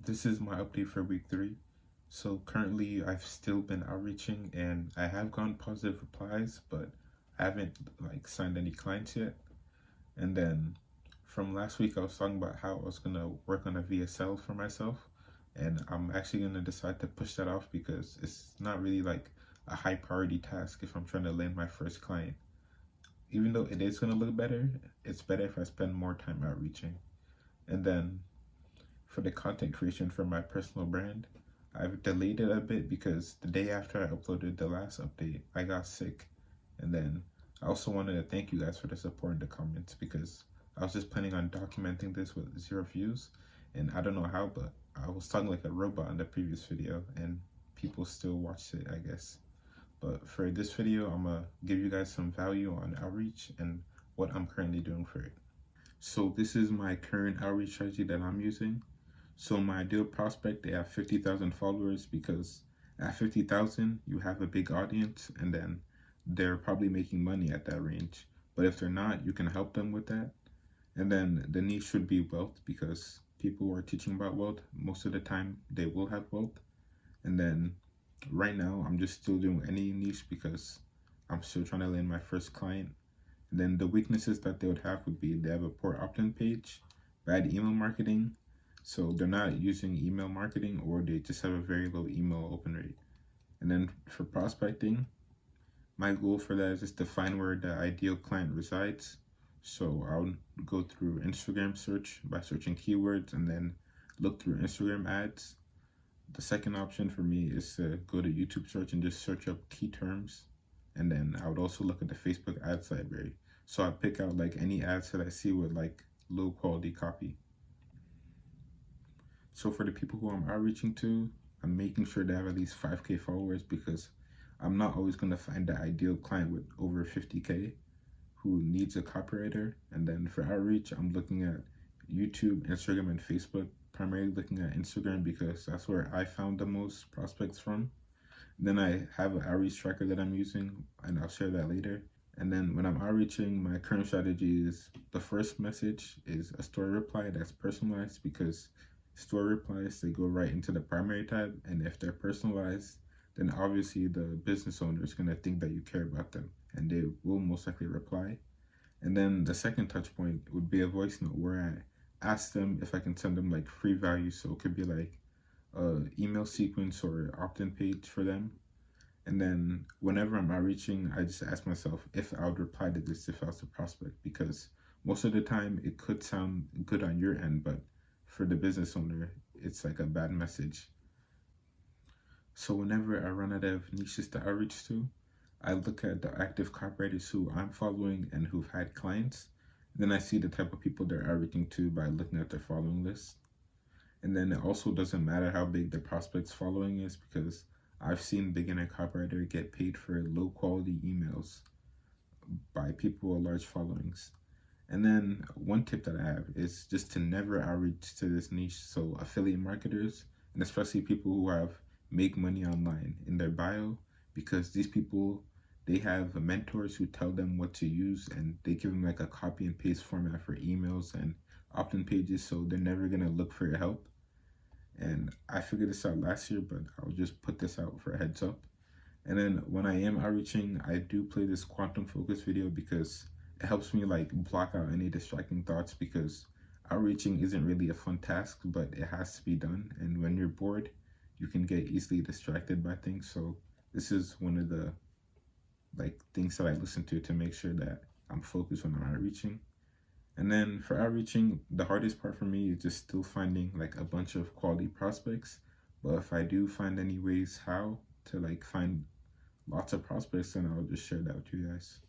This is my update for week 3. So currently I've still been outreaching and I have gotten positive replies, but I haven't signed any clients yet. And then from last week I was talking about how I was gonna work on a VSL for myself, and I'm actually gonna decide to push that off because it's not really like a high priority task if I'm trying to land my first client. Even though it is gonna look better, it's better if I spend more time outreaching. And then for the content creation for my personal brand, I've delayed it a bit because the day after I uploaded the last update, I got sick. And then I also wanted to thank you guys for the support in the comments because I was just planning on documenting this with 0 views. And I don't know how, but I was talking like a robot in the previous video and people still watched it, I guess. But for this video, I'm gonna give you guys some value on outreach and what I'm currently doing for it. So this is my current outreach strategy that I'm using. So my ideal prospect, they have 50,000 followers because at 50,000, you have a big audience and then they're probably making money at that range. But if they're not, you can help them with that. And then the niche should be wealth because people who are teaching about wealth, most of the time they will have wealth. And then right now, I'm just still doing any niche because I'm still trying to land my first client. And then the weaknesses that they would have would be they have a poor opt-in page, bad email marketing, so they're not using email marketing, or they just have a very low email open rate. And then for prospecting, my goal for that is just to find where the ideal client resides. So I'll go through Instagram search by searching keywords and then look through Instagram ads. The second option for me is to go to YouTube search and just search up key terms. And then I would also look at the Facebook ads library. So I pick out like any ads that I see with like low quality copy. So for the people who I'm outreaching to, I'm making sure they have at least 5K followers because I'm not always going to find the ideal client with over 50K who needs a copywriter. And then for outreach, I'm looking at YouTube, Instagram, and Facebook, primarily looking at Instagram because that's where I found the most prospects from. Then I have an outreach tracker that I'm using, and I'll share that later. And then when I'm outreaching, my current strategy is the first message is a story reply that's personalized because story replies, they go right into the primary tab, and if they're personalized, then obviously the business owner is going to think that you care about them and they will most likely reply. And then the second touch point would be a voice note where I ask them if I can send them like free value, so it could be like a email sequence or opt-in page for them. And then whenever I'm outreaching, I just ask myself if I would reply to this if I was a prospect, because most of the time it could sound good on your end, but for the business owner, it's like a bad message. So whenever I run out of niches to outreach to, I look at the active copywriters who I'm following and who've had clients. Then I see the type of people they're outreaching to by looking at their following list. And then it also doesn't matter how big the prospect's following is because I've seen beginner copywriter get paid for low quality emails by people with large followings. And then one tip that I have is just to never outreach to this niche. So affiliate marketers, and especially people who have make money online in their bio, because these people, they have mentors who tell them what to use and they give them like a copy and paste format for emails and opt-in pages. So they're never going to look for your help. And I figured this out last year, but I'll just put this out for a heads up. And then when I am outreaching, I do play this quantum focus video because it helps me like block out any distracting thoughts, because outreaching isn't really a fun task, but it has to be done. And when you're bored, you can get easily distracted by things. So this is one of the things that I listen to make sure that I'm focused when I'm outreaching. And then for outreaching, the hardest part for me is just still finding like a bunch of quality prospects. But if I do find any ways how to like find lots of prospects, then I'll just share that with you guys.